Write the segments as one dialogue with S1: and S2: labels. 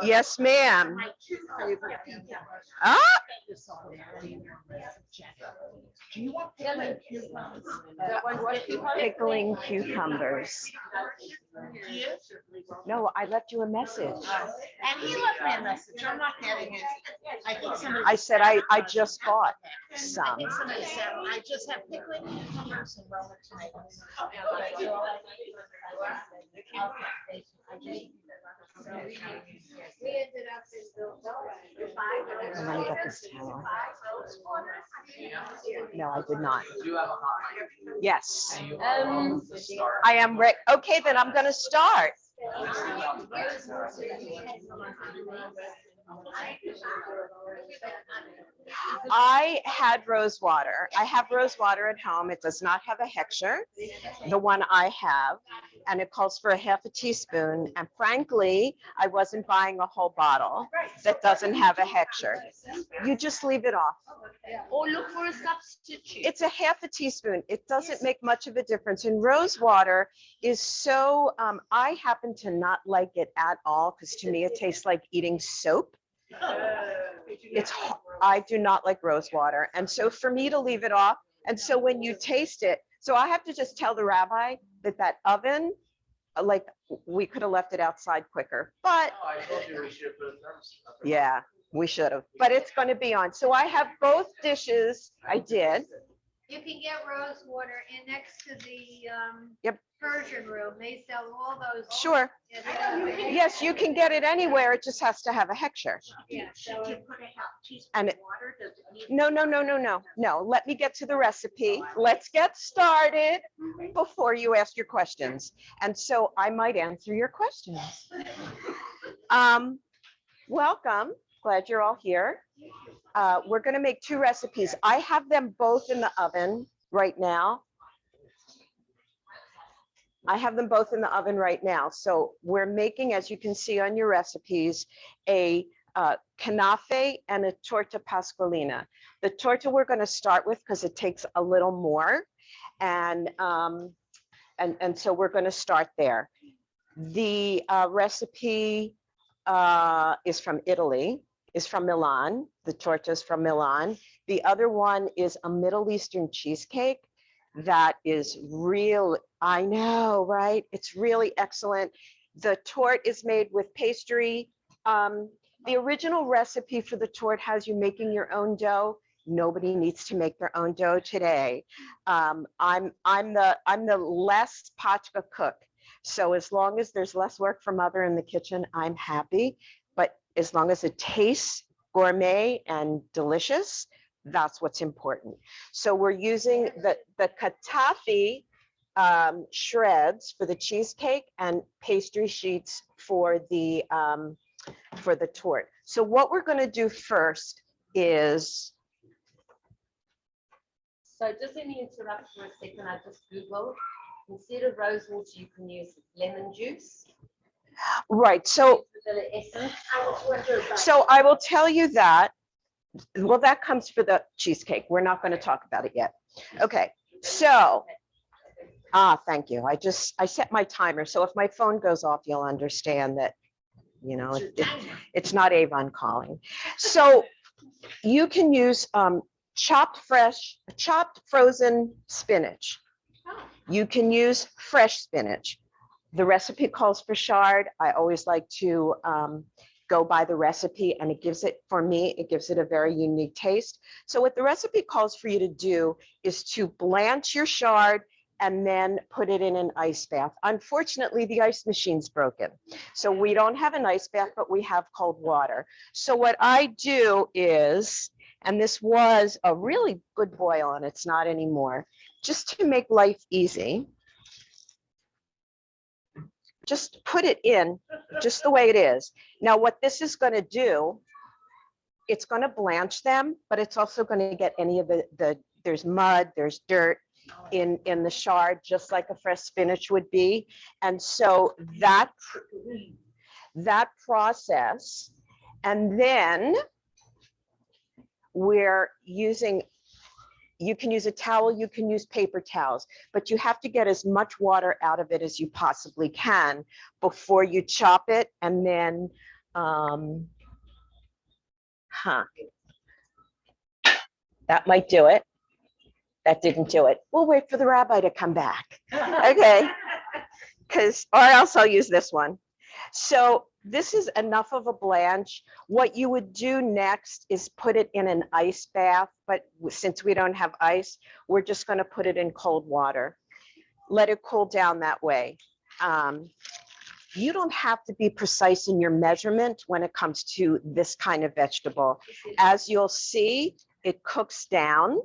S1: Yes, ma'am. Ah,
S2: Do you want
S1: pickling cucumbers. No, I left you a message.
S2: And he left me a message. I'm not getting it. I think somebody.
S1: I said I just bought
S2: I
S1: some.
S2: think somebody said I just have pickling cucumbers and Roman tomatoes.
S1: Let me get this towel. No, I did not. Yes. I am ready. Okay, then I'm going to start. I had rose water. I have rose water at home. It does not have a hechsher, the one I have, and it calls for a half a teaspoon. And frankly, I wasn't buying a whole bottle that doesn't have a hechsher. You just leave it off.
S2: Or look for a substitute.
S1: It's a half a teaspoon. It doesn't make much of a difference. And rose water is so, I happen to not like it at all because to me it tastes like eating soap. I do not like rose water. And so for me to leave it off, and so when you taste it, so I have to just tell the rabbi that oven, like we could have left it outside quicker, but yeah, we should have, but it's going to be on. So I have both dishes. I did.
S3: You can get rose water in next to the
S1: Yep.
S3: Persian room. They sell all those.
S1: Sure. Yes, you can get it anywhere. It just has to have a hechsher.
S3: Yeah,
S2: Should you put a half teaspoon
S1: And
S2: of water? Does it need?
S1: No. Let me get to the recipe. Let's get started before you ask your questions. And so I might answer your questions. Welcome. Glad you're all here. We're going to make two recipes. I have them both in the oven right now. So we're making, as you can see on your recipes, a Kanafe and a Torta Pasqualina. The torta we're going to start with because it takes a little more. And so we're going to start there. The recipe is from Italy, is from Milan. The torta is from Milan. The other one is a Middle Eastern cheesecake that is real. I know, right? It's really excellent. The torte is made with pastry. The original recipe for the torte has you making your own dough. Nobody needs to make their own dough today. I'm the less paczka cook. So as long as there's less work for mother in the kitchen, I'm happy. But as long as it tastes gourmet and delicious, that's what's important. So we're using the Kanafe shreds for the cheesecake and pastry sheets for the torte. So what we're going to do first is.
S4: So just let me interrupt for a second. I just Googled. Instead of rose water, you can use lemon juice.
S1: Right. So I will tell you that. Well, that comes for the cheesecake. We're not going to talk about it yet. Okay. So, thank you. I set my timer. So if my phone goes off, you'll understand that, you know, it's not Avon calling. So you can use chopped frozen spinach. You can use fresh spinach. The recipe calls for chard. I always like to go by the recipe, and it gives it a very unique taste. So what the recipe calls for you to do is to blanch your chard and then put it in an ice bath. Unfortunately, the ice machine's broken. So we don't have an ice bath, but we have cold water. So what I do is, and this was a really good boil and it's not anymore, just to make life easy, just put it in just the way it is. Now, what this is going to do, it's going to blanch them, but it's also going to get any of there's mud, there's dirt in the chard, just like a fresh spinach would be. And so that process, and then we're using, you can use a towel, you can use paper towels, but you have to get as much water out of it as you possibly can before you chop it. And then Huh. That might do it. That didn't do it. We'll wait for the rabbi to come back. Okay. Or else I'll use this one. So this is enough of a blanch. What you would do next is put it in an ice bath, but since we don't have ice, we're just going to put it in cold water. Let it cool down that way. You don't have to be precise in your measurement when it comes to this kind of vegetable. As you'll see, it cooks down.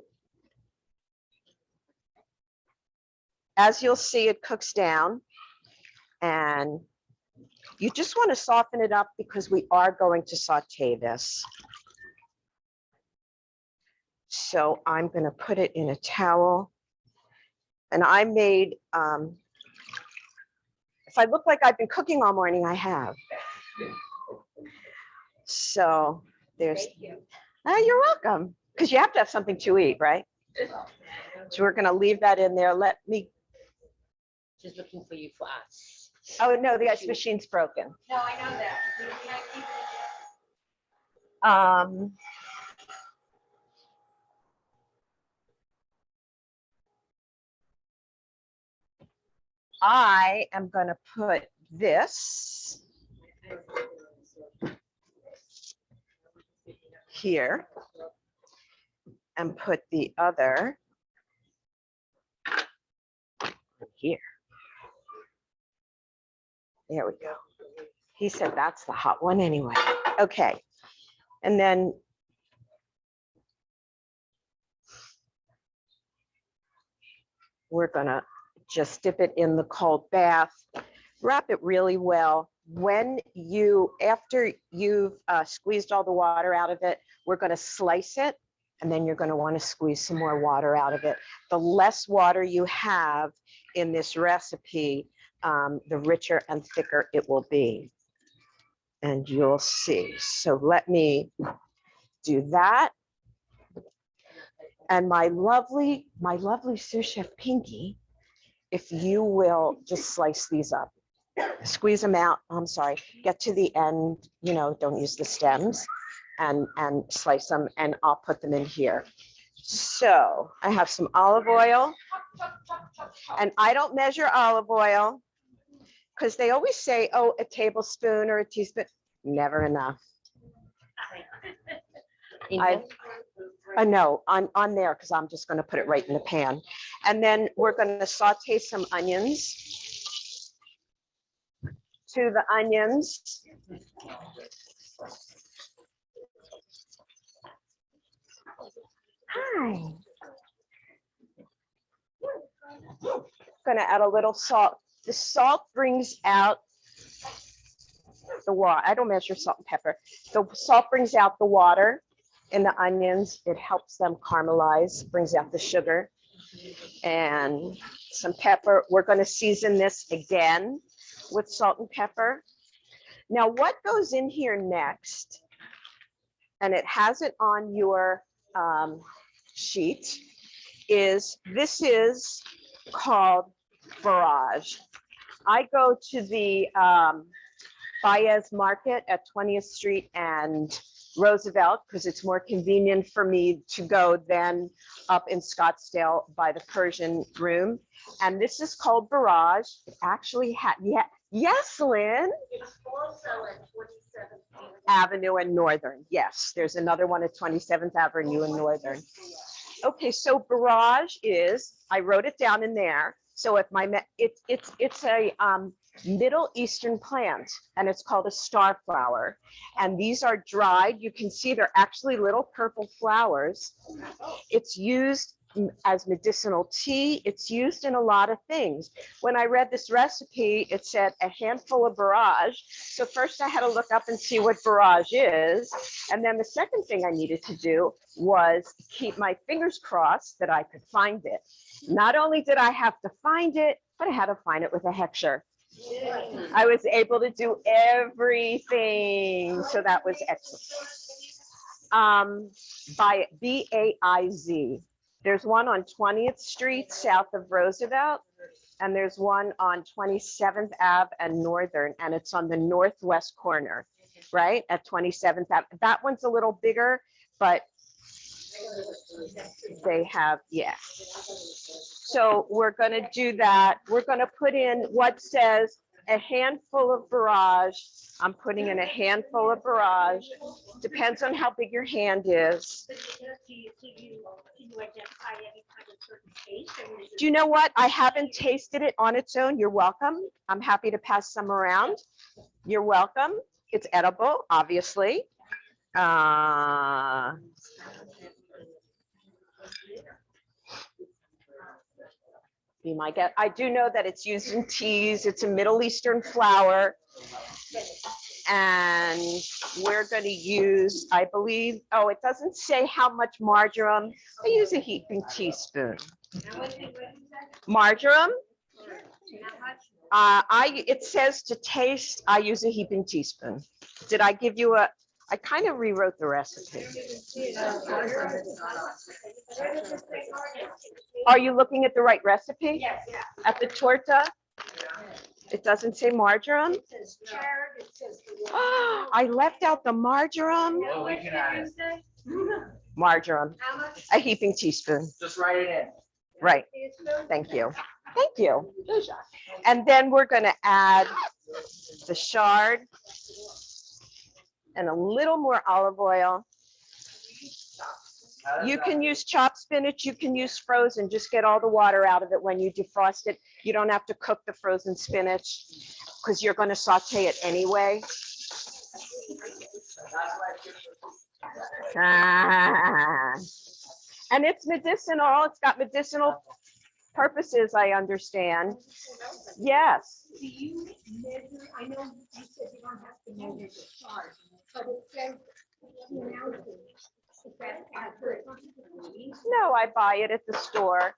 S1: As you'll see, it cooks down. And you just want to soften it up because we are going to saute this. So I'm going to put it in a towel. And I made, if I look like I've been cooking all morning, I have. So there's, you're welcome. Because you have to have something to eat, right? So we're going to leave that in there. Let me.
S4: Just looking for you for us.
S1: Oh, no, the ice machine's broken.
S3: No, I know that.
S1: I am going to put this here and put the other here. There we go. He said that's the hot one anyway. Okay. And then we're going to just dip it in the cold bath, wrap it really well. When after you've squeezed all the water out of it, we're going to slice it, and then you're going to want to squeeze some more water out of it. The less water you have in this recipe, the richer and thicker it will be. And you'll see. So let me do that. And my lovely sous chef Pinky, if you will just slice these up, squeeze them out. I'm sorry, get to the end, don't use the stems, and slice them, and I'll put them in here. So I have some olive oil, and I don't measure olive oil because they always say, oh, a tablespoon or a teaspoon, never enough. I know on there because I'm just going to put it right in the pan. And then we're going to saute some onions. To the onions. Hi. Going to add a little salt. The salt brings out the water. I don't measure salt and pepper. The salt brings out the water in the onions. It helps them caramelize, brings out the sugar, and some pepper. We're going to season this again with salt and pepper. Now, what goes in here next, and it has it on your sheet, this is called barrage. I go to the Baez Market at 20th Street and Roosevelt because it's more convenient for me to go than up in Scottsdale by the Persian Room. And this is called barrage. It actually had, yes, Lynn?
S2: It's also at 27th
S1: Avenue and Northern. Yes, there's another one at 27th Avenue and Northern. Okay, so barrage is, I wrote it down in there. So if it's a Middle Eastern plant, and it's called a star flower. And these are dried. You can see they're actually little purple flowers. It's used as medicinal tea. It's used in a lot of things. When I read this recipe, it said a handful of barrage. So first I had to look up and see what barrage is. And then the second thing I needed to do was keep my fingers crossed that I could find it. Not only did I have to find it, but I had to find it with a hechsher. I was able to do everything. So that was excellent. By BAIZ. There's one on 20th Street south of Roosevelt, and there's one on 27th Ave and Northern, and it's on the northwest corner. right? At 27th. That one's a little bigger, but they have, yeah. So we're going to do that. We're going to put in what says a handful of barrage. I'm putting in a handful of barrage. Depends on how big your hand is. Do you know what? I haven't tasted it on its own. You're welcome. I'm happy to pass some around. You're welcome. It's edible, obviously. Be my guest. I do know that it's used in teas. It's a Middle Eastern flour. And we're going to use, I believe, oh, it doesn't say how much marjoram. I use a heaping teaspoon. Marjoram. It says to taste, I use a heaping teaspoon. Did I give you a, I kind of rewrote the recipe. Are you looking at the right recipe?
S3: Yes.
S1: At the torta? It doesn't say marjoram?
S3: It says chard, it says.
S1: Oh, I left out the marjoram.
S3: Well, we can add it.
S1: Marjoram,
S3: How much?
S1: a heaping teaspoon.
S5: Just write it in.
S1: Right. Thank you. Thank you. And then we're going to add the chard and a little more olive oil. You can use chopped spinach, you can use frozen, just get all the water out of it when you defrost it. You don't have to cook the frozen spinach because you're going to saute it anyway. And it's medicinal. It's got medicinal purposes, I understand. Yes.
S3: Do you measure, I know you said you don't have to measure the chard, but it says 2 ounces. Is that accurate?
S1: No, I buy it at the store.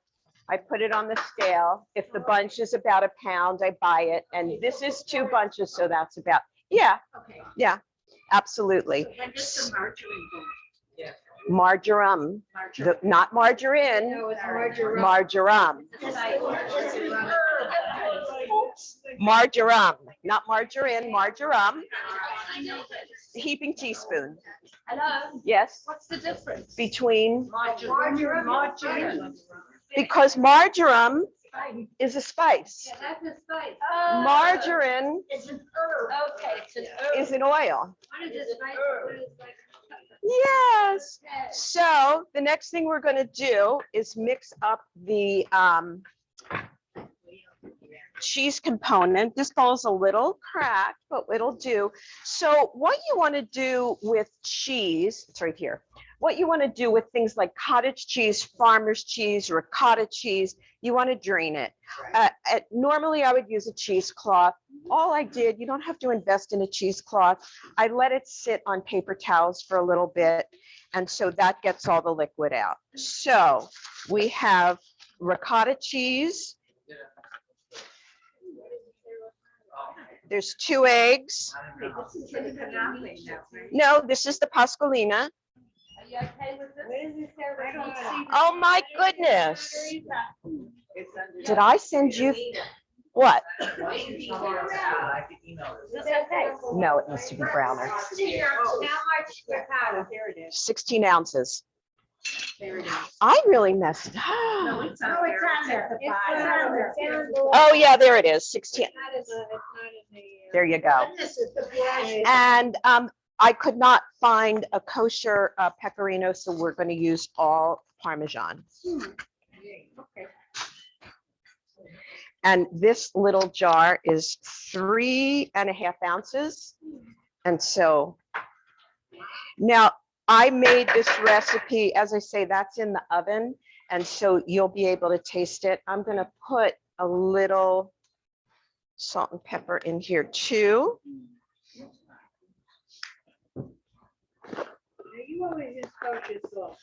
S1: I put it on the scale. If the bunch is about a pound, I buy it. And this is 2 bunches, so that's about, yeah,
S3: Okay.
S1: yeah, absolutely.
S3: When does the margarine go?
S1: Marjoram, not margarine,
S3: No, it's margarine.
S1: marjoram, marjoram, not margarine, marjoram, heaping teaspoon.
S4: Hello,
S1: Yes,
S4: what's the difference?
S1: between,
S3: Margarine.
S1: because marjoram is a spice.
S3: Yeah, that's a spice.
S1: Margarine
S3: It's an herb.
S4: Okay, it's an herb.
S1: is an oil.
S3: What is this spice? What is like?
S1: Yes. So the next thing we're going to do is mix up the cheese component. This bowl is a little cracked, but it'll do. So what you want to do with cheese, it's right here. What you want to do with things like cottage cheese, farmer's cheese, ricotta cheese, you want to drain it. Normally I would use a cheesecloth. All I did, you don't have to invest in a cheesecloth. I let it sit on paper towels for a little bit. And so that gets all the liquid out. So we have ricotta cheese. There's 2 eggs. No, this is the Pasqualina.
S4: Are you okay with this?
S3: I don't see.
S1: Oh my goodness. Did I send you? What?
S5: I can email this.
S1: No, it needs to be browner.
S3: How much ricotta? There it is.
S1: 16 ounces.
S3: There it is.
S1: I really messed
S3: No,
S1: up.
S3: it's on there. It's on there.
S1: Oh, yeah, there it is. 16.
S3: It's not in the.
S1: There you go.
S3: This is the brand.
S1: And I could not find a kosher pecorino, so we're going to use all Parmesan.
S3: Okay.
S1: And this little jar is 3.5 ounces. And so now I made this recipe, as I say, that's in the oven. And so you'll be able to taste it. I'm going to put a little salt and pepper in here too.
S3: You always use kosher salt.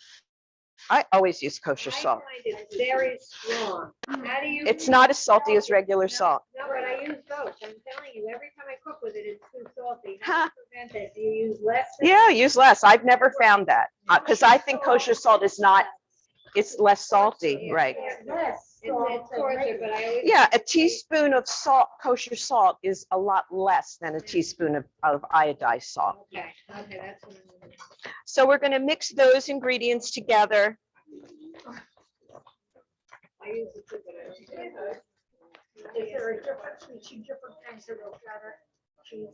S1: I always use kosher
S3: I
S1: salt.
S3: find it very strong. How do you?
S1: It's not as salty as regular salt.
S3: No, but I use both. I'm telling you, every time I cook with it, it's too salty.
S1: Huh.
S3: How do you prevent it? Do you use less? than-
S1: Yeah, use less. I've never found that because I think kosher salt is not, it's less salty, right?
S3: Less. salt.
S6: but I always.
S1: Yeah, a teaspoon of salt, kosher salt is a lot less than a teaspoon of iodized salt.
S6: Okay, that's what I'm gonna.
S1: So we're gonna mix those ingredients together.
S6: I use it too, but I don't.
S3: Is there a difference between different kinds of ricotta cheese?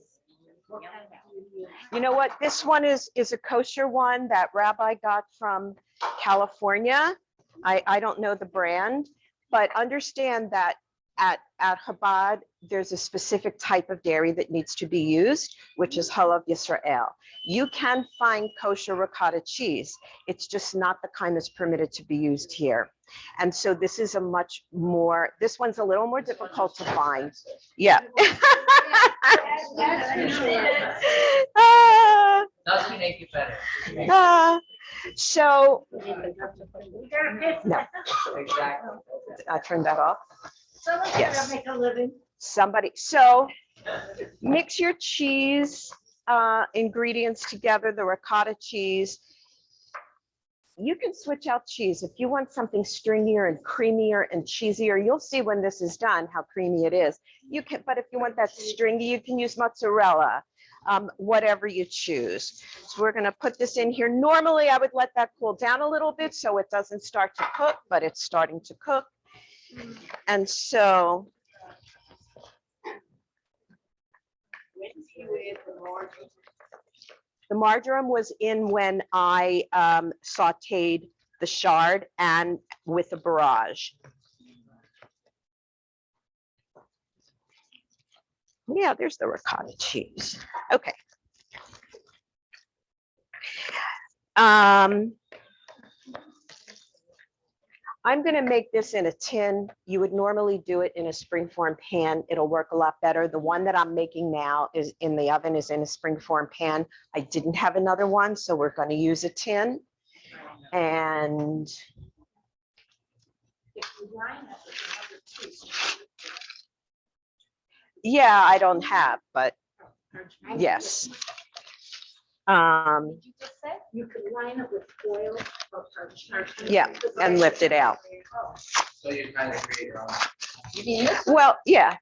S3: What kind do you use?
S1: You know what? This one is a kosher one that Rabbi got from California. I don't know the brand, but understand that at Chabad, there's a specific type of dairy that needs to be used, which is Halav Yisrael. You can find kosher ricotta cheese. It's just not the kind that's permitted to be used here. And so this is a much more, this one's a little more difficult to find. Yeah. Ah,
S5: Doesn't make it better.
S1: ah. So, no,
S5: Exactly.
S1: I turned that off.
S3: Someone's
S1: Yes.
S3: gotta make a living.
S1: Somebody, so mix your cheese ingredients together, the ricotta cheese. You can switch out cheese. If you want something stringier and creamier and cheesier, you'll see when this is done how creamy it is. You can, but if you want that stringy, you can use mozzarella, whatever you choose. So we're gonna put this in here. Normally, I would let that cool down a little bit so it doesn't start to cook, but it's starting to cook. And so the marjoram was in when I sauteed the chard and with a barrage. Yeah, there's the ricotta cheese. Okay. I'm going to make this in a tin. You would normally do it in a springform pan. It'll work a lot better. The one that I'm making now is in the oven, is in a springform pan. I didn't have another one, so we're going to use a tin. And yeah, I don't have, but yes.
S4: Did you just say?
S3: You could line it with foil or parchment.
S1: Yeah, and lift it out.
S5: So you kind of create your own.
S4: You mean this?
S1: Well, yeah.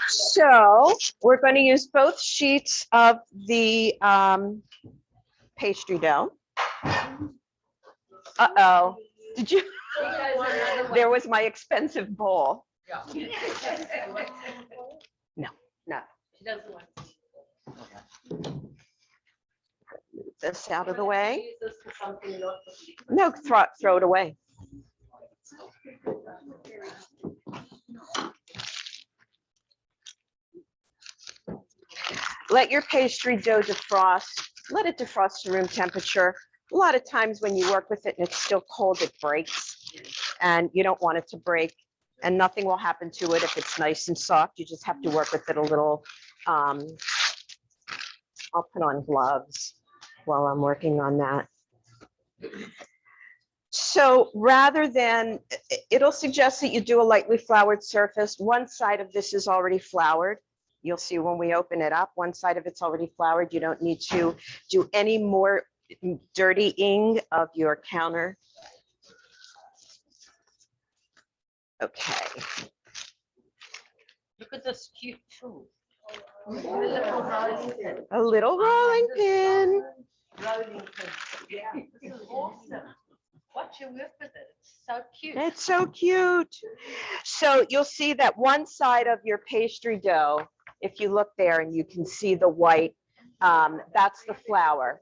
S1: So we're going to use both sheets of the pastry dough. Uh-oh, did you? There was my expensive bowl.
S5: Yeah.
S1: No.
S4: She doesn't want to.
S1: Move this out of the way.
S4: Use this for something not for-
S1: No, throw it away. Let your pastry dough defrost. Let it defrost to room temperature. A lot of times when you work with it and it's still cold, it breaks. And you don't want it to break. And nothing will happen to it if it's nice and soft. You just have to work with it a little. I'll put on gloves while I'm working on that. So rather than, it'll suggest that you do a lightly floured surface. One side of this is already floured. You'll see when we open it up, one side of it's already floured. You don't need to do any more dirtying of your counter. Okay.
S4: Look at this cute tool.
S1: A little rolling pin.
S4: Rolling pin. Yeah, this is awesome. Watch your work with it. It's so cute.
S1: It's so cute. So you'll see that one side of your pastry dough, if you look there and you can see the white, that's the flour.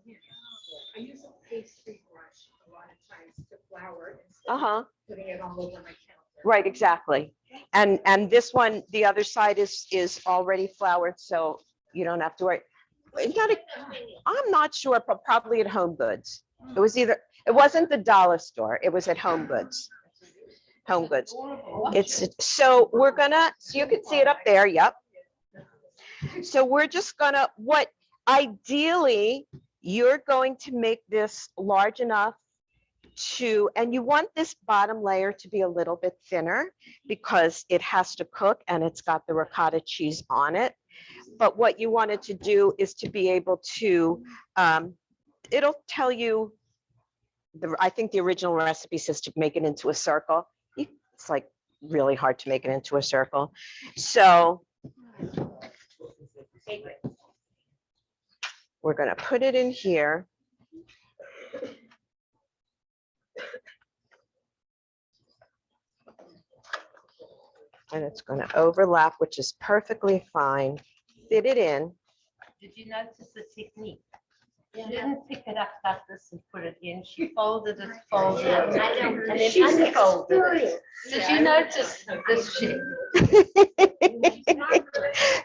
S3: I use a pastry brush a lot of times to flour it instead
S1: Uh-huh.
S3: of putting it all over my counter.
S1: Right, exactly. And this one, the other side is already floured, so you don't have to worry. I'm not sure, but probably at Home Goods. It was either, it wasn't the dollar store, it was at Home Goods. Home Goods. It's, so we're gonna, so you can see it up there, yep. So we're just gonna, what ideally, you're going to make this large enough to, and you want this bottom layer to be a little bit thinner because it has to cook and it's got the ricotta cheese on it. But what you wanted to do is to be able to, it'll tell you, I think the original recipe says to make it into a circle. It's like really hard to make it into a circle. So we're going to put it in here. And it's going to overlap, which is perfectly fine. Fit it in.
S4: Did you notice the technique? She didn't pick it up like this and put it in. She folded it, folded it, and then unfolded it. Did you notice this shape?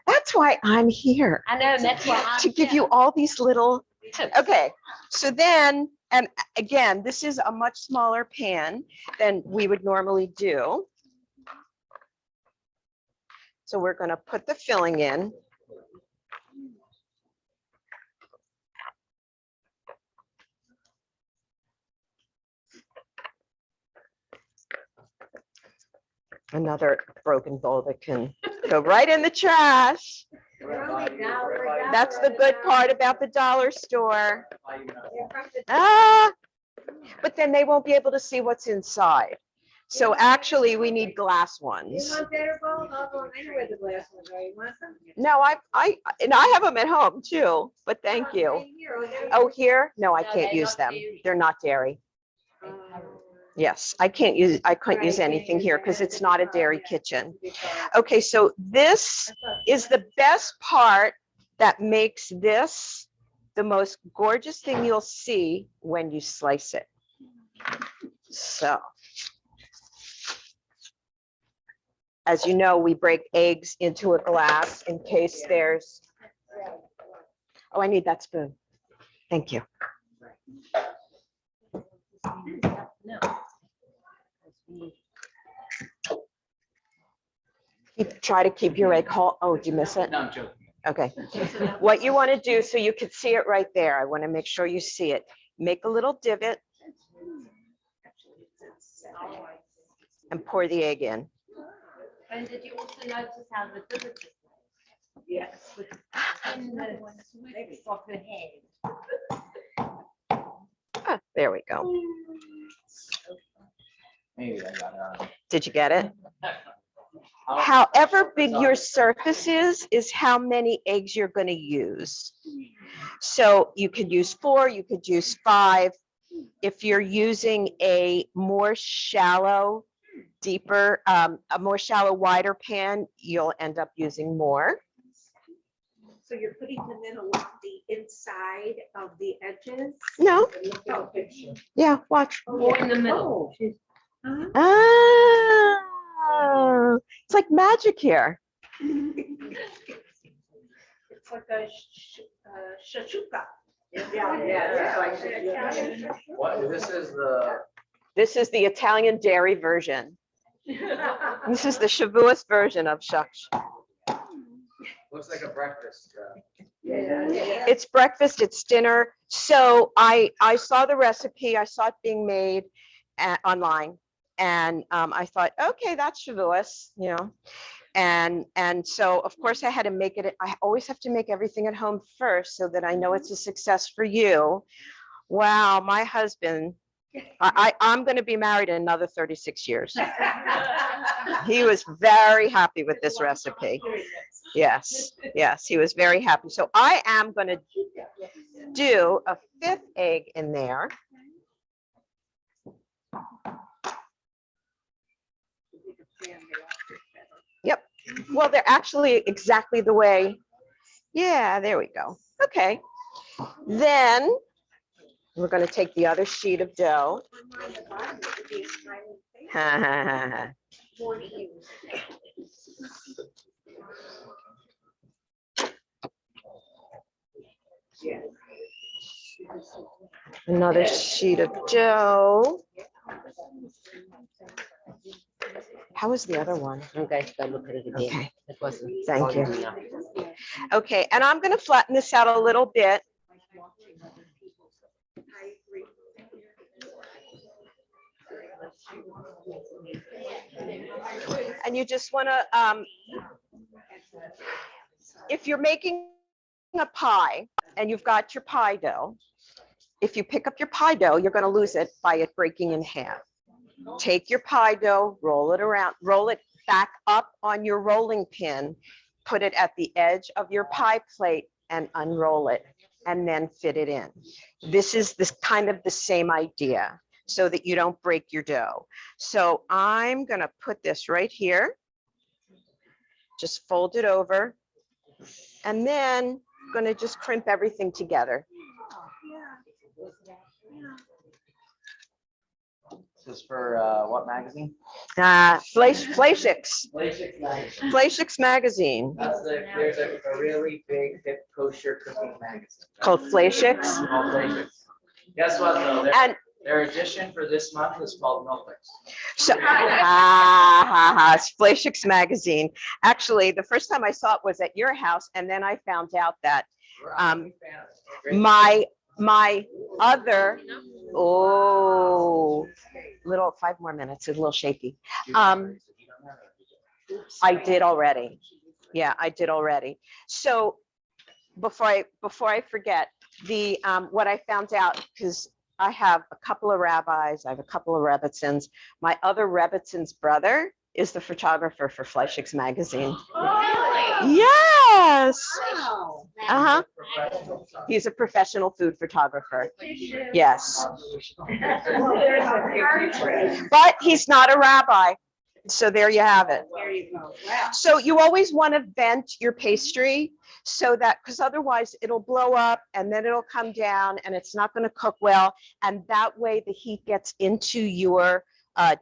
S1: That's why I'm here,
S4: I know, and that's why I'm
S1: to give you
S4: here.
S1: all these little,
S4: Tips.
S1: okay. So then, and again, this is a much smaller pan than we would normally do. So we're going to put the filling in. Another broken bowl that can go right in the trash. That's the good part about the dollar store. Ah, but then they won't be able to see what's inside. So actually, we need glass
S6: You
S1: ones.
S6: want better balls? I'll go, I know where the glass ones are. You want some?
S1: No, and I have them at home too, but thank you.
S6: Right here, oh, there you
S1: Oh,
S6: go.
S1: here? No, I
S4: No,
S1: can't
S4: they're
S1: use
S4: not
S1: them.
S4: dairy.
S1: They're not dairy.
S6: Oh.
S1: Yes, I couldn't use
S6: Right,
S1: anything
S6: can't
S1: here
S6: use
S1: because
S6: that.
S1: it's not a dairy
S6: Yeah,
S1: kitchen.
S6: it's a big bar.
S1: Okay, so this is the best part that makes this the most gorgeous thing you'll see when you slice it. So, as you know, we break eggs into a glass in case there's, oh, I need that spoon. Thank you.
S4: No.
S1: Try to keep your egg whole. Oh, did you miss it?
S5: No, I'm joking.
S1: Okay. What you want to do, so you could see it right there. I want to make sure you see it. Make a little divot and pour the egg in.
S4: And did you also notice how the divot is made?
S6: Yes.
S4: With the switch of her hand.
S1: Ah, there we go.
S5: Maybe I got it.
S1: Did you get it?
S5: I'll-
S1: However big your surface is how many eggs you're going to use. So you could use 4, you could use 5. If you're using a more shallow, deeper, a more shallow, wider pan, you'll end up using more.
S3: So you're putting them in along the inside of the edges?
S1: No,
S3: Oh,
S1: yeah, watch.
S4: Or in the middle.
S1: Oh, it's like magic here.
S3: It's like a shakshuka.
S5: What,
S1: This is the Italian dairy version. This is the Shavuot version of shaksh.
S5: looks like a breakfast.
S1: It's breakfast, it's dinner. So I saw the recipe, I saw it being made online. And I thought, okay, that's Shavuot, you know. And so of course I had to make it, I always have to make everything at home first so that I know it's a success for you. Wow, my husband, I'm going to be married in another 36 years. He was very happy with this recipe. Yes, yes, he was very happy. So I am going to do a 5th egg in there. Yep. Well, they're actually exactly the way. Yeah, there we go. Okay. Then we're going to take the other sheet of dough. Another sheet of dough. How was the other one?
S4: Okay, go look at it again.
S1: Okay,
S4: It wasn't.
S1: thank you.
S4: enough.
S1: Okay, and I'm going to flatten this out a little bit. And you just want to, if you're making a pie and you've got your pie dough, if you pick up your pie dough, you're going to lose it by it breaking in half. Take your pie dough, roll it around, roll it back up on your rolling pin, put it at the edge of your pie plate and unroll it, and then fit it in. This is this kind of the same idea so that you don't break your dough. So I'm gonna put this right here, just fold it over, and then gonna just crimp everything together.
S5: This is for what magazine?
S1: Flashix.
S5: Lasix magazine.
S1: Flashix magazine
S5: There's a really big hip kosher cooking magazine
S1: called Flashix.
S5: called Lasix. Guess what though?
S1: And
S5: Their edition for this month is called Milfix.
S1: so, it's Flashix magazine. Actually, the first time I saw it was at your house, and then I found out that my other, little 5 more minutes, a little shaky. I did already. Yeah, I did already. So before I forget, the what I found out, because I have a couple of rabbis, I have a couple of Rebbitzins. My other Rebbitzins brother is the photographer for Flashix magazine. Yes. Uh-huh. He's a professional food photographer. Yes. But he's not a rabbi. So there you have it.
S6: There you go. Wow.
S1: So you always want to vent your pastry so that, because otherwise it'll blow up and then it'll come down and it's not going to cook well. And that way the heat gets into your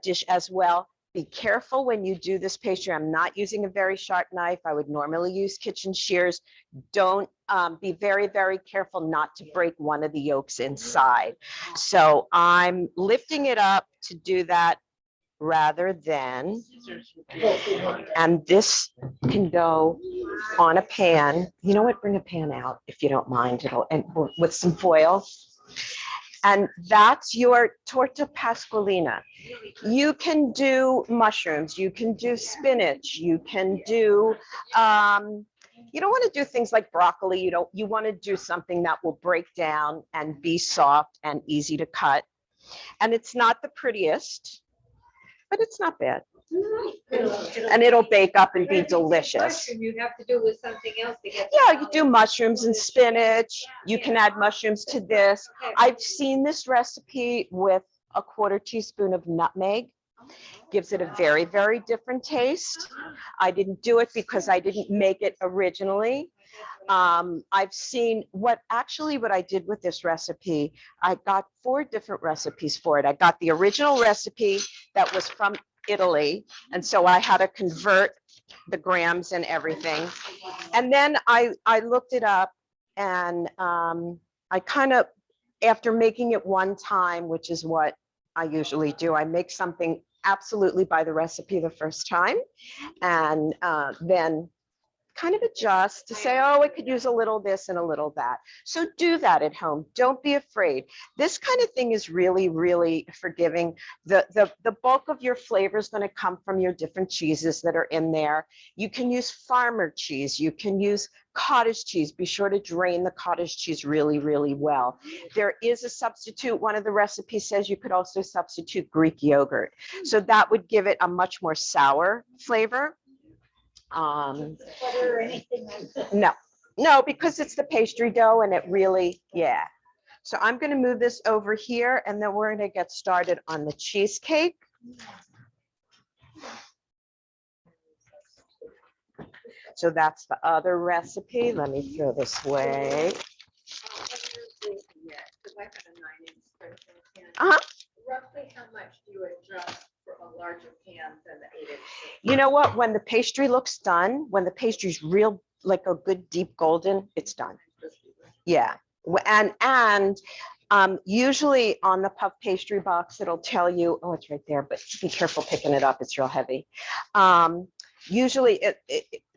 S1: dish as well. Be careful when you do this pastry. I'm not using a very sharp knife. I would normally use kitchen shears. Don't be very, very careful not to break one of the yolks inside. So I'm lifting it up to do that rather than, and this can go on a pan. You know what? Bring a pan out if you don't mind. It'll, and with some foil. And that's your torta pasqualina. You can do mushrooms, you can do spinach, you can do, you don't want to do things like broccoli. You want to do something that will break down and be soft and easy to cut. And it's not the prettiest, but it's not bad. And it'll bake up and be delicious.
S6: You have to do with something else to get.
S1: Yeah, you do mushrooms and spinach. You can add mushrooms to this. I've seen this recipe with a 1/4 teaspoon of nutmeg. Gives it a very, very different taste. I didn't do it because I didn't make it originally. I've seen what I did with this recipe. I got 4 different recipes for it. I got the original recipe that was from Italy. And so I had to convert the grams and everything. And then I looked it up and I kind of, after making it one time, which is what I usually do, I make something absolutely by the recipe the first time and then kind of adjust to say, oh, it could use a little this and a little that. So do that at home. Don't be afraid. This kind of thing is really, really forgiving. The bulk of your flavor is going to come from your different cheeses that are in there. You can use farmer cheese. You can use cottage cheese. Be sure to drain the cottage cheese really, really well. There is a substitute. One of the recipes says you could also substitute Greek yogurt. So that would give it a much more sour flavor.
S3: Butter or anything like that.
S1: No, because it's the pastry dough and it really, yeah. So I'm going to move this over here and then we're going to get started on the cheesecake. So that's the other recipe. Let me throw this away. Uh-huh.
S6: Roughly how much do you adjust for a larger pan than the 8-inch?
S1: You know what? When the pastry looks done, when the pastry's real, like a good deep golden, it's done. Yeah. And usually on the puff pastry box, it'll tell you, oh, it's right there, but be careful picking it up. It's real heavy. Usually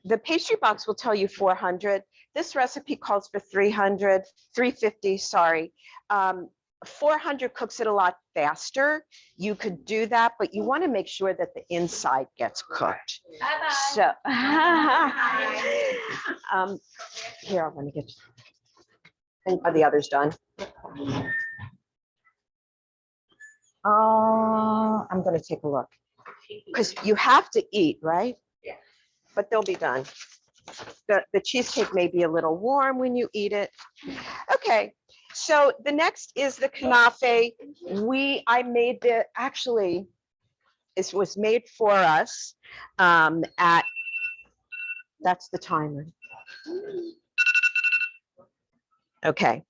S1: the pastry box will tell you 400. This recipe calls for 350, sorry. 400 cooks it a lot faster. You could do that, but you want to make sure that the inside gets cooked. So here, I'm going to get, are the others done? I'm gonna take a look. Because you have to eat, right?
S6: Yeah.
S1: But they'll be done. The cheesecake may be a little warm when you eat it. Okay, so the next is the kanafe. I made the, actually, this was made for us at, that's the timer. Okay.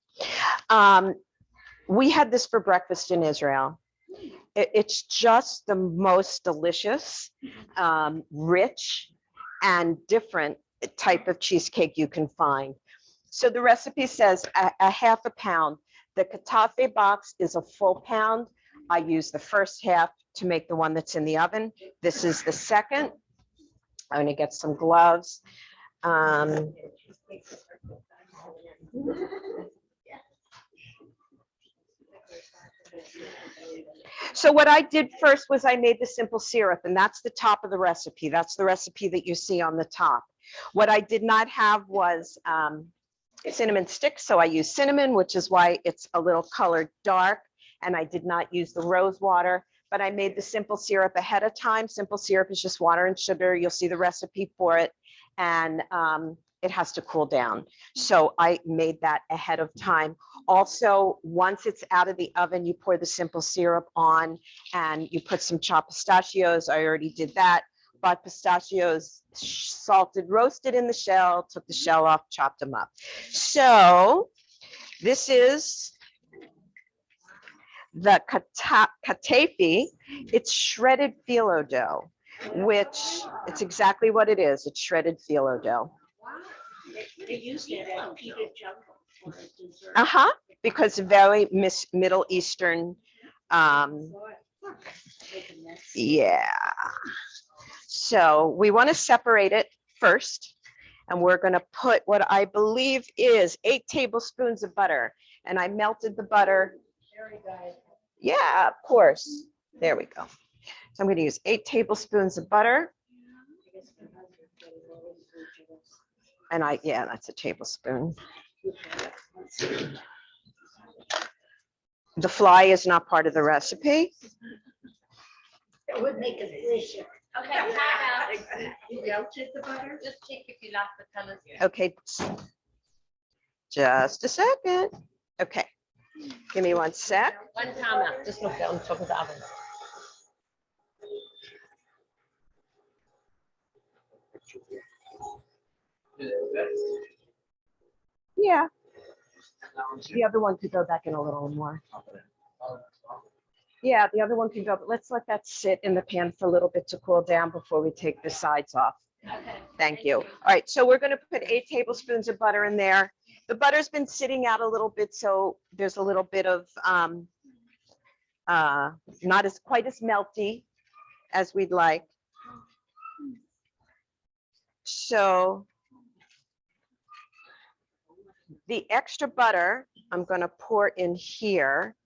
S1: We had this for breakfast in Israel. It's just the most delicious, rich, and different type of cheesecake you can find. So the recipe says a half a pound. The Kanafe box is a full pound. I use the first half to make the one that's in the oven. This is the second. I'm gonna get some gloves. So what I did first was I made the simple syrup, and that's the top of the recipe. That's the recipe that you see on the top. What I did not have was cinnamon sticks, so I used cinnamon, which is why it's a little colored dark, and I did not use the rose water, but I made the simple syrup ahead of time. Simple syrup is just water and sugar. You'll see the recipe for it, and it has to cool down. So I made that ahead of time. Also, once it's out of the oven, you pour the simple syrup on and you put some chopped pistachios. I already did that. Bought pistachios, salted, roasted in the shell, took the shell off, chopped them up. So this is the katafi. It's shredded phyllo dough, which it's exactly what it is. It's shredded phyllo dough.
S2: They used it at Peter Jungle for dessert.
S1: Because very Middle Eastern, yeah. So we want to separate it first, and we're going to put what I believe is 8 tablespoons of butter. And I melted the butter. Yeah, of course. There we go. So I'm going to use 8 tablespoons of butter. And yeah, that's a tablespoon. The fly is not part of the recipe.
S3: It would make it delicious.
S4: Okay, time out.
S2: You melted the butter?
S4: Just check if you like the colors.
S1: Okay, just a second. Okay, give me 1 sec.
S4: One time out. Just look on top of the oven.
S1: Yeah. The other one could go back in a little more. Yeah, the other one can go, but let's let that sit in the pan for a little bit to cool down before we take the sides off.
S4: Okay.
S1: Thank you. All right, so we're going to put 8 tablespoons of butter in there. The butter's been sitting out a little bit, so there's a little bit of not as quite as melty as we'd like. So the extra butter I'm going to pour in here.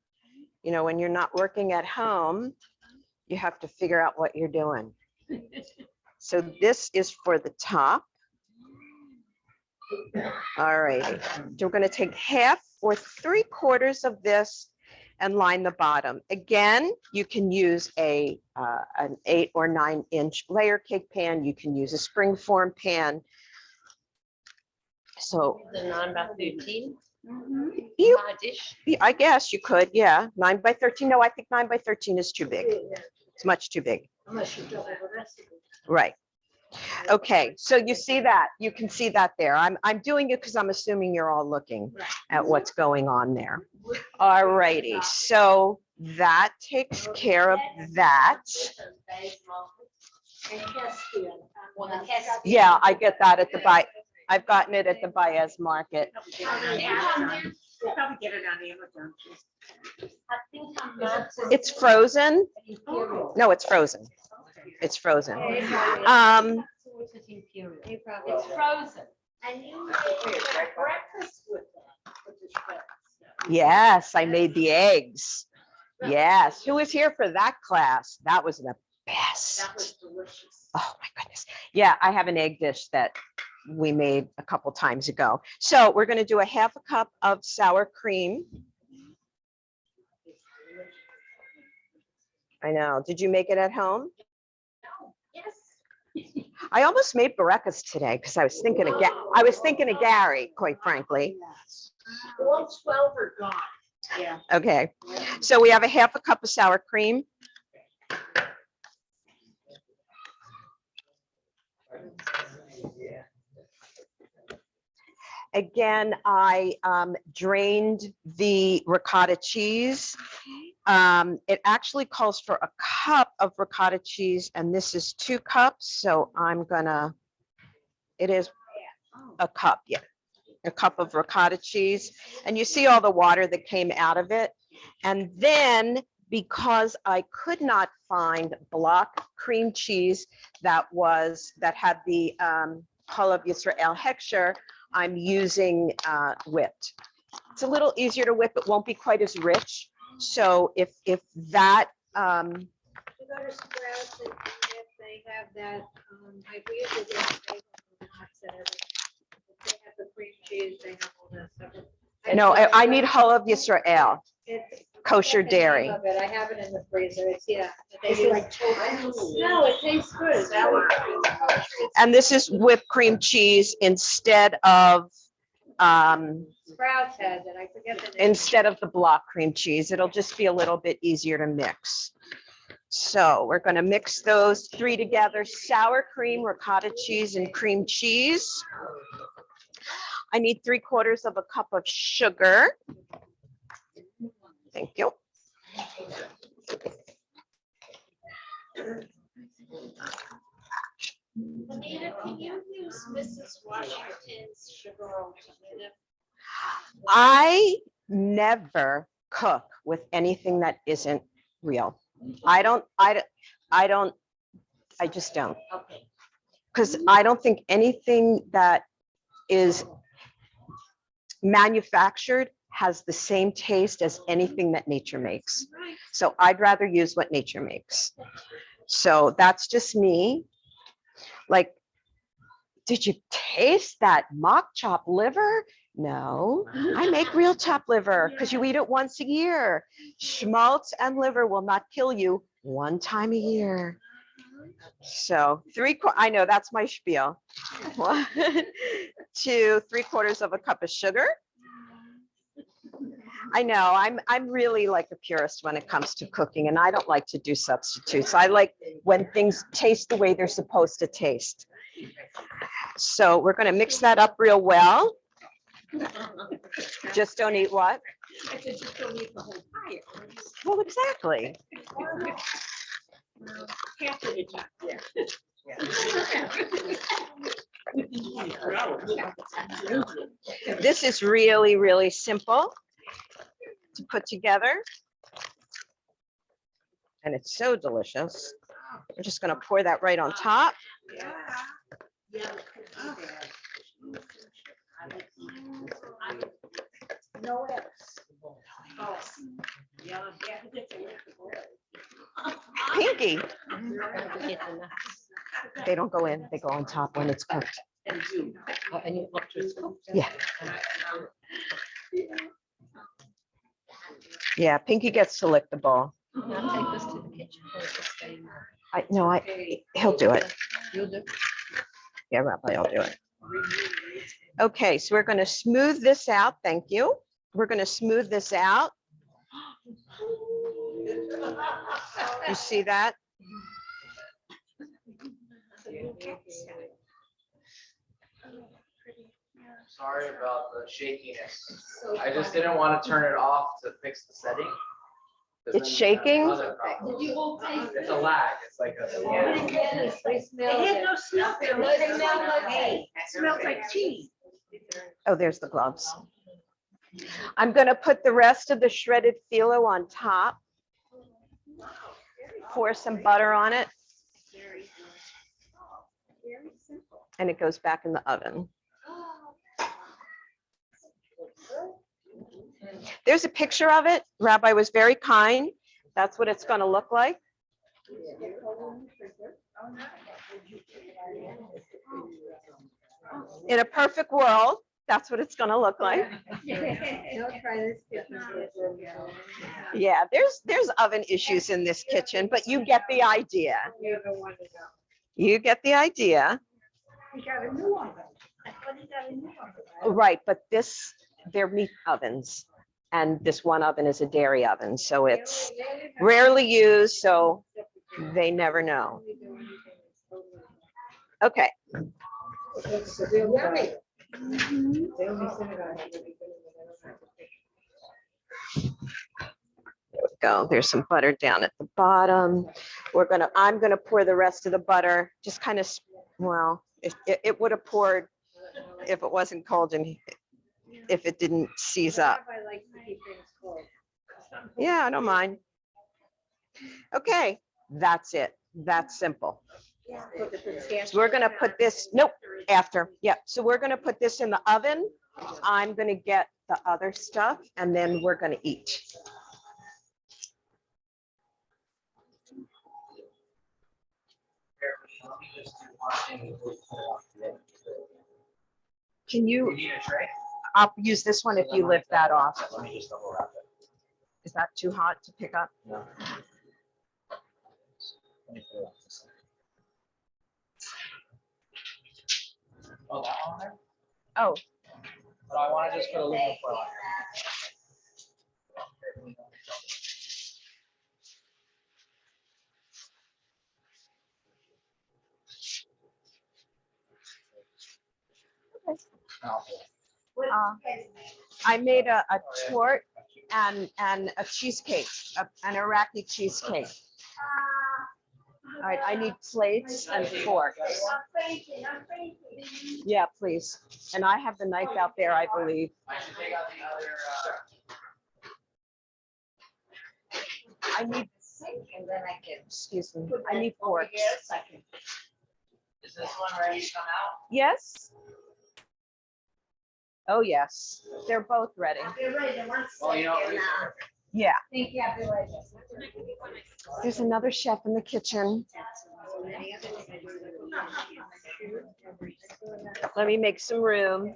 S1: You know, when you're not working at home, you have to figure out what you're doing. So this is for the top. All right, so we're going to take half or 3/4 of this and line the bottom. Again, you can use an 8 or 9 inch layer cake pan. You can use a springform pan. So
S4: The 9 by 13.
S1: you,
S4: My dish.
S1: I guess you could, yeah. 9 by 13. No, I think 9 by 13 is too big. It's much too big.
S3: Unless you double the recipe.
S1: Right. Okay, so you see that, you can see that there. I'm doing it because I'm assuming you're all looking at what's going on there. All righty, so that takes care of that. Yeah, I get that at the I've gotten it at the Baez market.
S2: You probably get it on Amazon.
S4: I think I'm not.
S1: It's frozen. No, it's frozen. It's frozen.
S4: It's frozen.
S2: And you made breakfast with that.
S1: Yes, I made the eggs. Yes, who was here for that class? That was the best.
S2: That was delicious.
S1: Oh my goodness. Yeah, I have an egg dish that we made a couple times ago. So we're going to do a 1/2 cup of sour cream. I know. Did you make it at home?
S6: Yes.
S1: I almost made Barecas today because I was thinking of Gary, quite frankly.
S2: All 12 are gone. Yeah.
S1: Okay, so we have a half a cup of sour cream. Again, I drained the ricotta cheese. It actually calls for a cup of ricotta cheese, and this is 2 cups. So it is a cup, yeah, a cup of ricotta cheese. And you see all the water that came out of it. And then because I could not find block cream cheese that had the Chalav Yisrael Heksher, I'm using whipped. It's a little easier to whip. It won't be quite as rich. So if that,
S3: You go to Sprouts and if they have that, I usually get they have the nuts and everything. If they have the cream cheese, they have all that stuff.
S1: no, I need Chalav Yisrael,
S3: It's-
S1: kosher
S3: I forget the name
S1: dairy.
S3: of it. I have it in the freezer. It's, yeah. They
S2: Is it
S3: use-
S2: like tofu?
S3: No, it tastes good.
S2: Sour cream.
S1: And this is whipped cream cheese instead of
S3: Sprouts has it. I forget the name.
S1: instead of the block cream cheese. It'll just be a little bit easier to mix. So we're going to mix those 3 together: sour cream, ricotta cheese, and cream cheese. I need 3/4 of a cup of sugar. Thank you.
S6: Benita, can you use Mrs. Washington's sugar alternative?
S1: I never cook with anything that isn't real. I just don't.
S6: Okay.
S1: Because I don't think anything that is manufactured has the same taste as anything that nature makes. So I'd rather use what nature makes. So that's just me. Like, did you taste that mock chop liver? No, I make real chop liver because you eat it once a year. Schmaltz and liver will not kill you 1 time a year. So I know that's my spiel. 1 to 3/4 of a cup of sugar. I know I'm really like a purist when it comes to cooking, and I don't like to do substitutes. I like when things taste the way they're supposed to taste. So we're going to mix that up real well. Just don't eat what?
S2: I said, just don't eat the whole pie.
S1: Well, exactly.
S2: Half of the time, yeah.
S1: This is really, really simple to put together. And it's so delicious. We're just going to pour that right on top.
S2: No else.
S1: Pinky. They don't go in, they go on top when it's cooked. Yeah. Yeah, Pinky gets to lick the ball. He'll do it. Yeah, Rabbi, I'll do it. Okay, so we're going to smooth this out. Thank you. We're going to smooth this out. You see that?
S5: Sorry about the shakiness. I just didn't want to turn it off to fix the setting.
S1: It's shaking?
S5: It's a lag. It's like a.
S2: They had no smell. Hey, that smells like cheese.
S1: Oh, there's the gloves. I'm going to put the rest of the shredded phyllo on top. Pour some butter on it. And it goes back in the oven. There's a picture of it. Rabbi was very kind. That's what it's going to look like. In a perfect world, That's what it's gonna look like.
S3: Don't try this kitchen.
S1: Yeah, there's oven issues in this kitchen, but you get the idea.
S3: You're the one to go.
S1: You get the idea.
S3: You got a new one. I thought you got a new one.
S1: Right, but they're meat ovens. And this one oven is a dairy oven, so it's rarely used, so they never know. Okay.
S3: Yummy.
S1: Go. There's some butter down at the bottom. I'm gonna pour the rest of the butter, just kind of, well, it would have poured if it wasn't cold and if it didn't seize up.
S3: I like to keep things cold.
S1: Yeah, I don't mind. Okay, that's it. That's simple. So we're gonna put this, nope, after, yep. So we're gonna put this in the oven. I'm gonna get the other stuff and then we're gonna eat. Can
S5: You
S1: you,
S5: need a tray?
S1: I'll use this one if you lift that off.
S5: Let me just double wrap it.
S1: Is that too hot to pick up?
S5: No. Let me put it on this side. Oh, that one there?
S1: Oh,
S5: But I want to just put aluminum foil on here.
S1: I made a tort and a cheesecake, an Iraqi cheesecake. All right, I need plates and forks. Yeah, please. And I have the knife out there, I believe.
S5: I should take out the other,
S1: I need,
S2: And then I can.
S1: excuse me, I need forks.
S5: is this one ready to come out?
S1: Yes? Oh, yes, they're both ready.
S5: Oh, you know.
S1: Yeah,
S3: Thank you. I'll be right back.
S1: there's another chef in the kitchen. Let me make some room.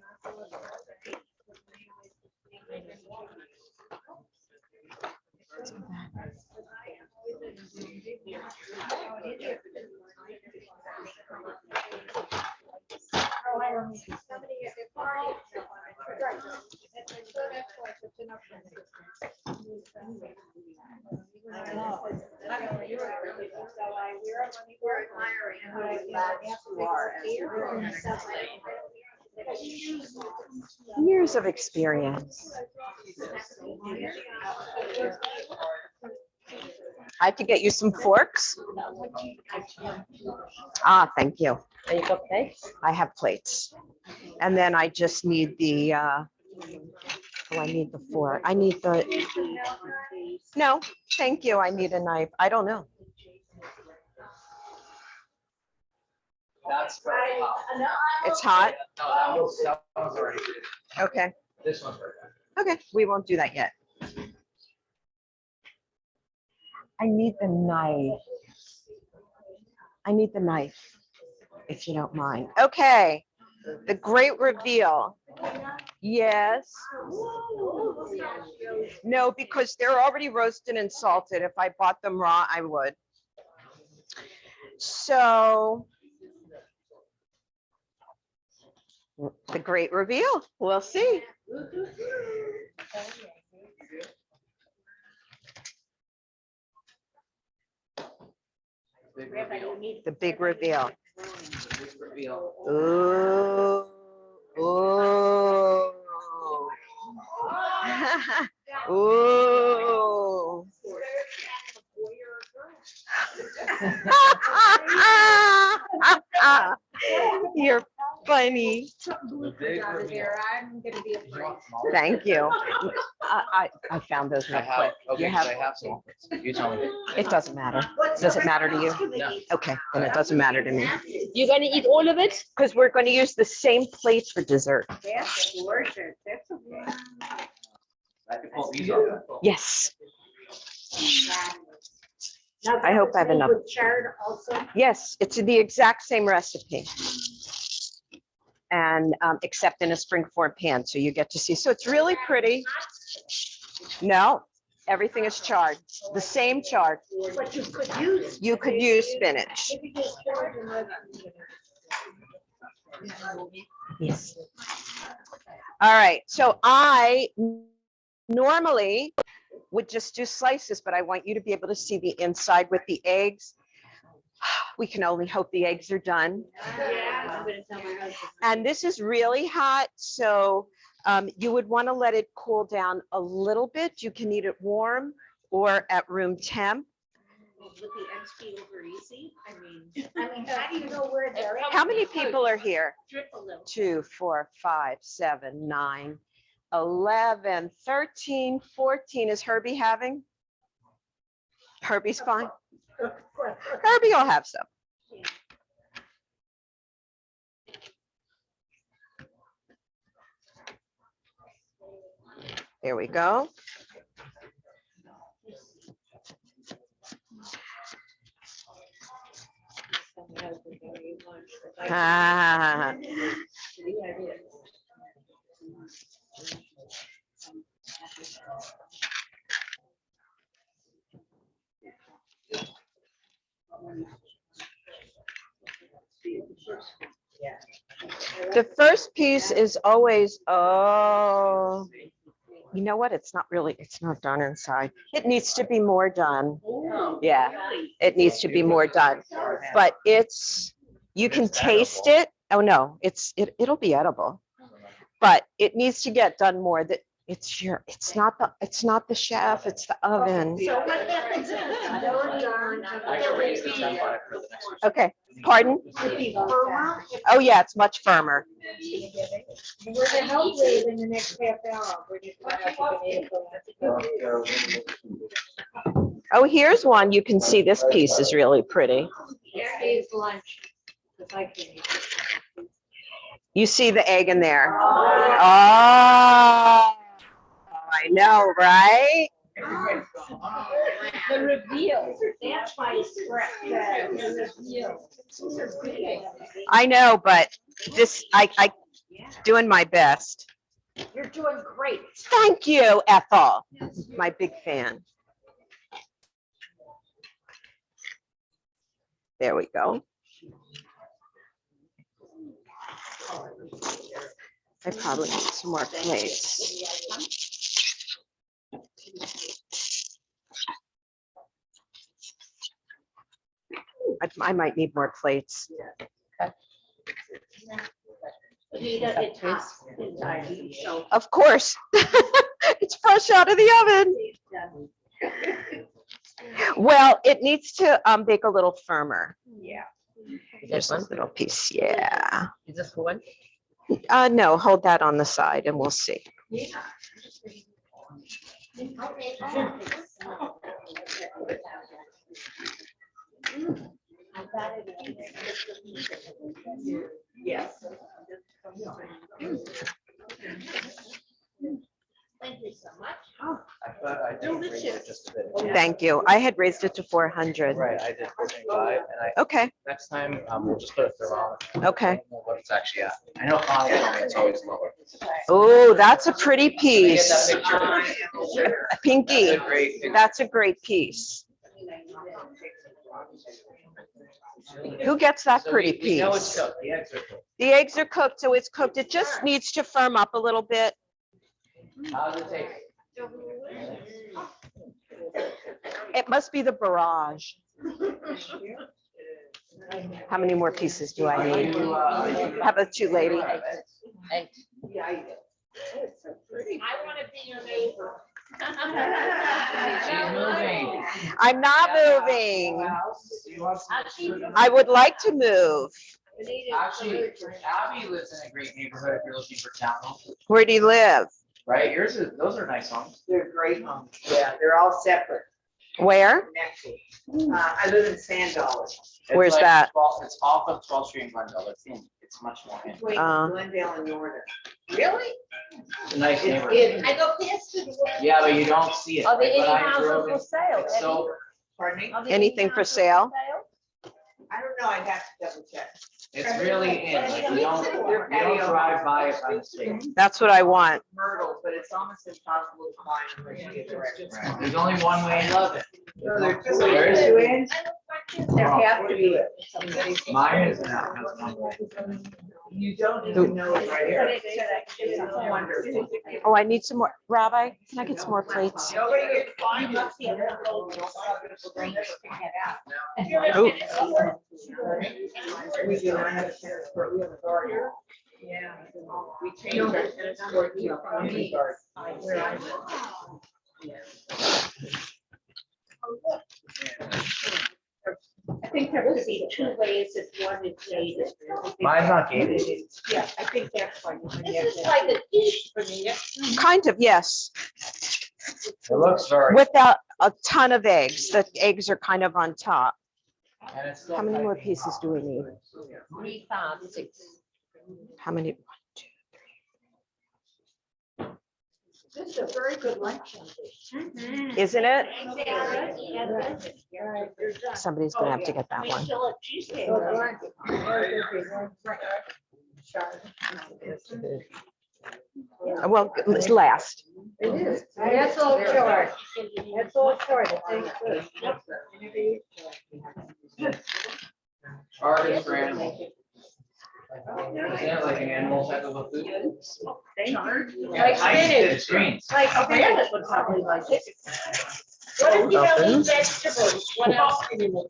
S1: Years of experience. I have to get you some forks. Ah, thank you.
S4: You got plates?
S1: I have plates. And then I just need the, oh, I need the fork. I need the, no, thank you. I need a knife. I don't know.
S5: That's very hot.
S1: It's hot.
S5: No, that one's already good.
S1: Okay,
S5: This one's very good.
S1: okay, we won't do that yet. I need the knife. I need the knife, if you don't mind. Okay, the great reveal. Yes. No, because they're already roasted and salted. If I bought them raw, I would. So the great reveal, we'll see.
S5: Big reveal.
S1: The big reveal.
S5: Big reveal.
S1: Ooh, ooh. Ooh. You're funny.
S5: The big reveal.
S3: I'm gonna be a friend.
S1: Thank you. I found those real
S5: I have,
S1: quick.
S5: okay,
S1: You
S5: 'cause
S1: have,
S5: I have some. You tell me.
S1: it doesn't matter. Does it matter to you?
S5: No.
S1: Okay, then it doesn't matter to me.
S4: You're gonna eat all of it?
S1: Because we're going to use the same plates for dessert.
S3: That's gorgeous. That's okay.
S5: I can pull these off.
S1: Yes,
S3: Now,
S1: I hope I have
S3: that's made
S1: enough.
S3: with chard also.
S1: yes, it's the exact same recipe. and except in a springform pan, so you get to see. So it's really pretty. No, everything is charred, the same chard.
S3: But you could use.
S1: You could use spinach.
S3: If you just charge them up.
S1: Yes. All right, so I normally would just do slices, but I want you to be able to see the inside with the eggs. We can only hope the eggs are done.
S3: Yeah, I'm gonna tell my husband.
S1: And this is really hot, so you would want to let it cool down a little bit. You can eat it warm or at room temp.
S3: Would the eggs be over easy? I mean, how do you know where they're at?
S1: How many people are here?
S3: Drip a little.
S1: 2, 4, 5, 7, 9, 11, 13, 14. Is Herbie having? Herbie's fine. Herbie will have some. There we go. Ah. The first piece is always, oh, you know what? It's not really, it's not done inside. It needs to be more done. Yeah, it needs to be more done. But it's, you can taste it. Oh, no, it'll be edible. But it needs to get done more. That it's not the chef, it's the oven.
S3: So what happens?
S5: I can raise the temp on it for the next one.
S1: Okay, pardon? Oh, yeah, it's much firmer.
S3: We're gonna help with in the next half hour. We're just gonna
S1: Oh, here's one. You can see this piece is really pretty.
S3: Here's lunch. 'Cause I can't eat.
S1: You see the egg in there. Oh, I know, right?
S3: The reveal. That's why it's correct. The reveal.
S1: I know, but this, I doing my best.
S3: You're doing great.
S1: Thank you, Ethel. My big fan. There we go. I probably need some more plates. I might need more plates.
S3: Benita, it's hot inside, so.
S1: Of course. It's fresh out of the oven. Well, it needs to bake a little firmer.
S3: Yeah.
S1: There's a little piece, yeah.
S4: Is this one?
S1: No, hold that on the side and we'll see.
S3: Yes. Thank you so much.
S5: I thought I did raise it just a bit.
S1: Thank you. I had raised it to 400.
S5: Right, I did 425, and
S1: Okay,
S5: next time, we'll just put a thermometer.
S1: okay.
S5: I don't know what it's actually at. I know Connie told me it's always lower.
S1: Oh, that's a pretty
S5: Let me get that
S1: piece.
S5: picture.
S1: Pinky,
S5: That's a great picture.
S1: that's a great piece. Who gets that
S5: So
S1: pretty
S5: we know it's
S1: piece?
S5: cooked. The eggs are cooked.
S1: The eggs are cooked, so it's cooked. It just needs to firm up a little bit.
S5: How's it taste?
S1: It must be the barrage. How many more pieces do I need? How about you, lady?
S3: I want to be your neighbor.
S5: She's moving.
S1: I'm not moving. I would like to move.
S5: Actually, Abby lives in a great neighborhood if you're looking for townhomes,
S1: Where do you live?
S5: right? Those are nice homes.
S2: They're great homes. Yeah, they're all separate.
S1: Where?
S2: I live in Sand Dollar.
S5: It's
S1: Where's
S5: like
S1: that?
S5: 12 It's off of 12th Street in Glendale. It's in. It's much more in.
S2: Between
S1: Uh.
S2: Glendale and Northern. Really?
S5: It's a nice neighborhood.
S3: I go past it.
S5: Yeah, but you don't see it.
S4: Are there
S5: Like,
S4: any
S5: when I
S4: houses
S5: drove
S4: for
S5: in,
S4: sale?
S5: it's so,
S2: Pardon me?
S4: Are there any
S1: Anything for
S4: houses
S1: sale?
S2: I don't know, I'd have to double check.
S5: It's really in, like, you don't drive by it by mistake.
S1: That's what I want.
S2: Myrtles, but it's almost impossible to find unless you get directions.
S5: Right. There's only one way. I love it.
S2: There is two in? There have to be.
S5: Mine is now. Has one way.
S2: You don't even know it's right here. It's wonderful.
S1: Oh, I need some more. Rabbi, can I get some more plates?
S2: Nobody can find us.
S1: Oh,
S2: We do not have a tennis court, we have a garden. Yeah. We changed our tennis court to a community garden. Where I live. I think there could be two ways if one is gated.
S5: Mine's not gated.
S2: Yeah, I think that's fine.
S3: This is like a dish for me.
S1: kind of, yes.
S5: It looks very.
S1: Without a ton of eggs. The eggs are kind of on top.
S5: And it's still
S1: How many more
S5: piping
S1: pieces
S5: hot.
S1: do we need?
S4: 3, 5, 6.
S1: How many?
S3: This is a very good lunch.
S1: Isn't it?
S3: Yeah.
S1: Somebody's gonna have to get that
S3: We
S1: one.
S3: still have cheesecake.
S1: Well, it's last.
S3: It is. That's all short. That's all short. It tastes good.
S5: Artist for animals. Isn't it like an animal type of a food?
S3: Like spinach.
S5: Greens.
S3: Like spinach would probably like it. What if you don't eat vegetables? What else can you make?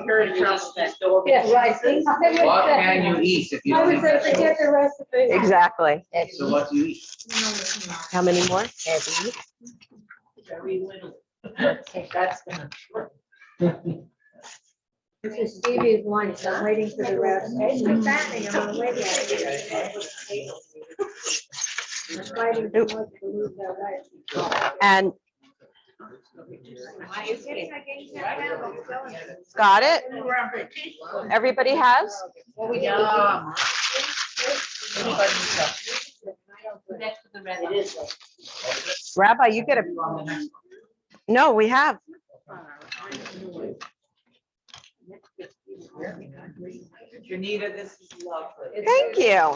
S2: You're in trouble then.
S3: Yeah, right.
S5: What can you eat if you
S3: I
S5: don't
S3: would
S5: eat
S3: say
S5: vegetables?
S3: forget the recipe.
S1: Exactly.
S5: So what do you eat?
S1: How many more?
S2: Very little. That's gonna.
S3: This is Stevie's lunch. I'm waiting for the rest. I'm fattening. I'm on the way to I'm fighting too much to lose that weight.
S1: And got it? Everybody has?
S4: That's for the red.
S1: Rabbi, you get a, no, we have.
S2: Benita, this is lovely.
S1: Thank you.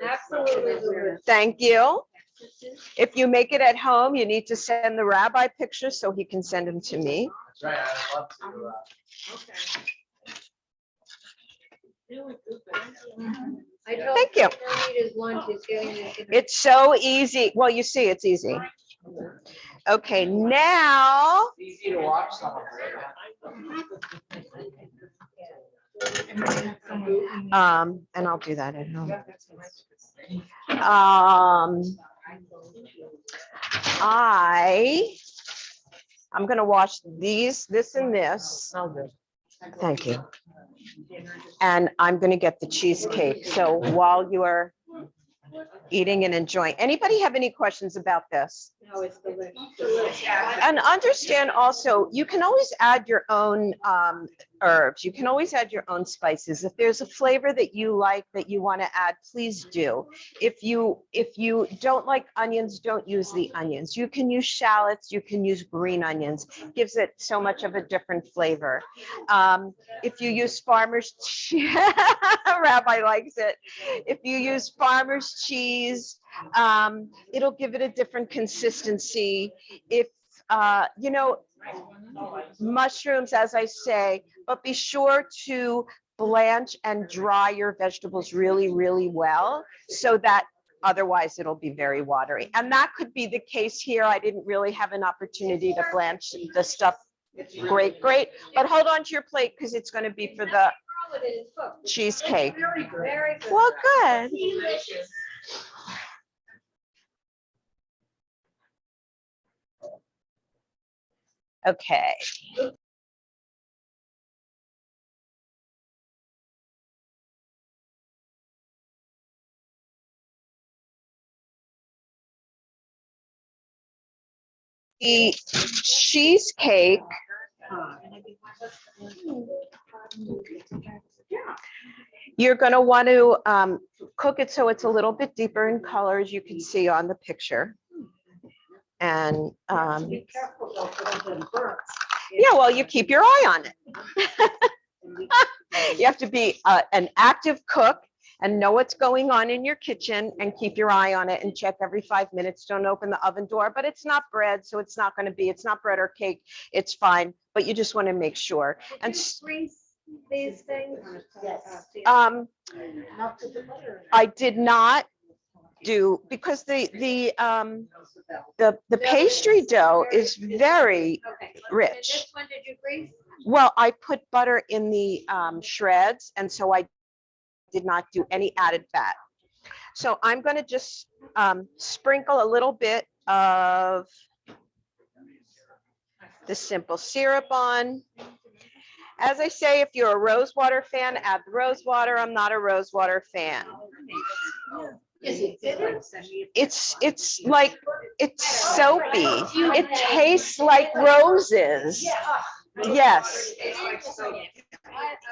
S3: Absolutely.
S1: Thank you. If you make it at home, you need to send the rabbi pictures so he can send them to me.
S5: That's right, I'd love to.
S3: I told
S1: Thank you.
S3: him he'll eat his lunch. He's getting it.
S1: It's so easy. Well, you see, it's easy. Okay, now,
S5: It's easy to watch someone.
S1: and I'll do that at home. I'm gonna wash this and this. Thank you. And I'm gonna get the cheesecake. So while you are eating and enjoying, anybody have any questions about this?
S3: No, it's delicious.
S1: And understand also, you can always add your own herbs. You can always add your own spices. If there's a flavor that you like that you want to add, please do. If you don't like onions, don't use the onions. You can use shallots, you can use green onions. Gives it so much of a different flavor. If you use farmer's cheese, Rabbi likes it. If you use farmer's cheese, it'll give it a different consistency. If mushrooms, as I say, but be sure to blanch and dry your vegetables really, really well so that otherwise it'll be very watery. And that could be the case here. I didn't really have an opportunity to blanch the stuff. Great. But hold on to your plate because it's going to be for the cheesecake.
S3: Very good.
S1: Well, good.
S3: Delicious.
S1: Okay. The cheesecake, you're going to want to cook it so it's a little bit deeper in color, as you can see on the picture. And
S3: Be careful though, because it burns.
S1: yeah, well, you keep your eye on it. You have to be an active cook and know what's going on in your kitchen and keep your eye on it and check every 5 minutes. Don't open the oven door, but it's not bread, so it's not bread or cake. It's fine, but you just want to make sure. And
S3: Grease these things?
S2: Yes. Not to the butter.
S1: I did not do, because the pastry dough is very
S3: Okay. And
S1: rich.
S3: this one, did you grease?
S1: Well, I put butter in the shreds, and so I did not do any added fat. So I'm going to just sprinkle a little bit of the simple syrup on. As I say, if you're a rosewater fan, add the rosewater. I'm not a rosewater fan.
S3: Is it bitter?
S1: It's like, it's soapy. It tastes like roses. Yes,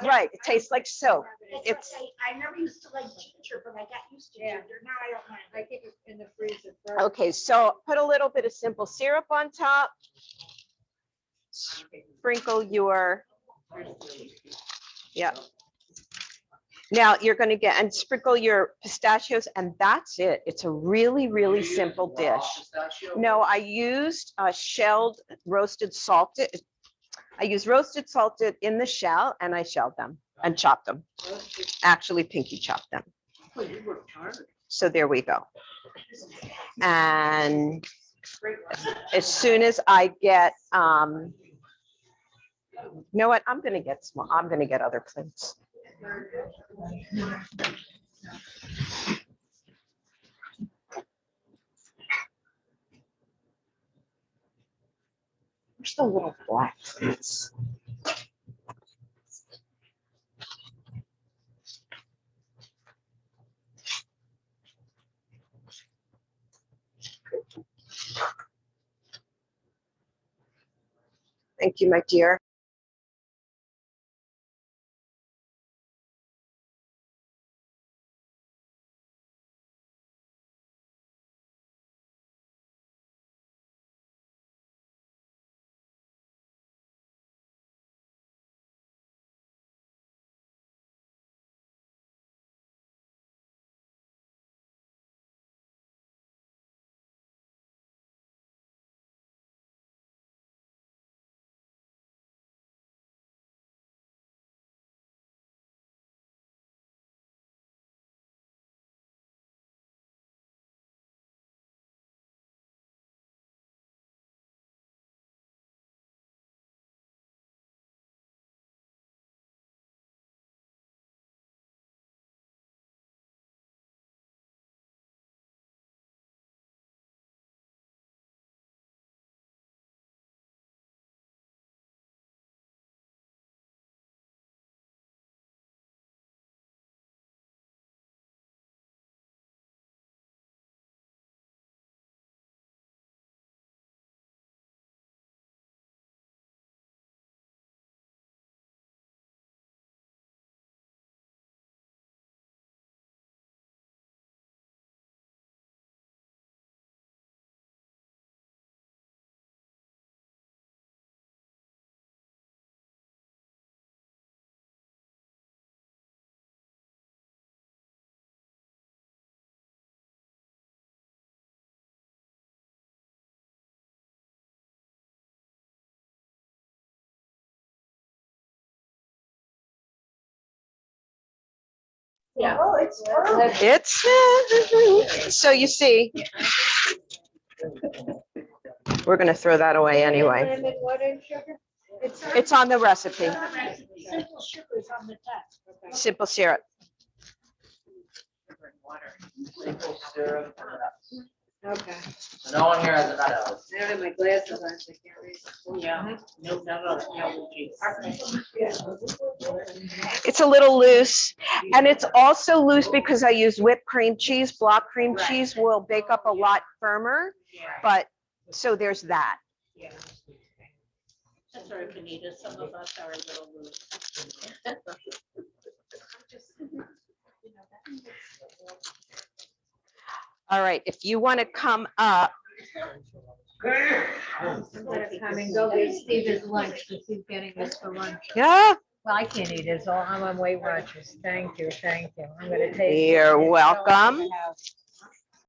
S1: right. It tastes like soap. It's,
S2: I never used to like ginger, but I got used to ginger. Now I don't mind.
S3: I keep it in the freezer. for-
S1: okay, so put a little bit of simple syrup on top. Sprinkle your, yeah. Now you're going to get, and sprinkle your pistachios, and that's it. It's a really, really simple dish. No, I used shelled, roasted, salted. I used roasted, salted in the shell, and I shelled them and chopped them. Actually, pinky chopped them.
S2: Well, you worked hard.
S1: So there we go. And as soon as I get, you know what? I'm going to get small. I'm going to get other plates. Where's the little black plates? Thank you, my dear.
S3: Yeah.
S2: Oh, it's perfect.
S1: It's, so you see, we're going to throw that away anyway.
S3: Lemon, what in sugar?
S1: It's on the recipe.
S2: Simple sugar is on the top.
S1: Simple syrup.
S5: Simple syrup.
S3: Okay.
S5: So no one here has a nut allergy.
S3: I have my glasses on, so I can't read.
S2: Yeah. No,
S1: It's a little loose, and it's also loose because I use whipped cream cheese. Block cream cheese will bake up a lot firmer, but so there's that.
S2: That's all right, Benita. Some of us are a little loose.
S1: All right, if you want to come up,
S3: I'm gonna come and go get Steve his lunch, because he's getting this for lunch.
S1: yeah,
S3: Well, I can't eat it, so I'm on Weight Watchers. Thank you, thank you. I'm gonna take.
S1: You're welcome.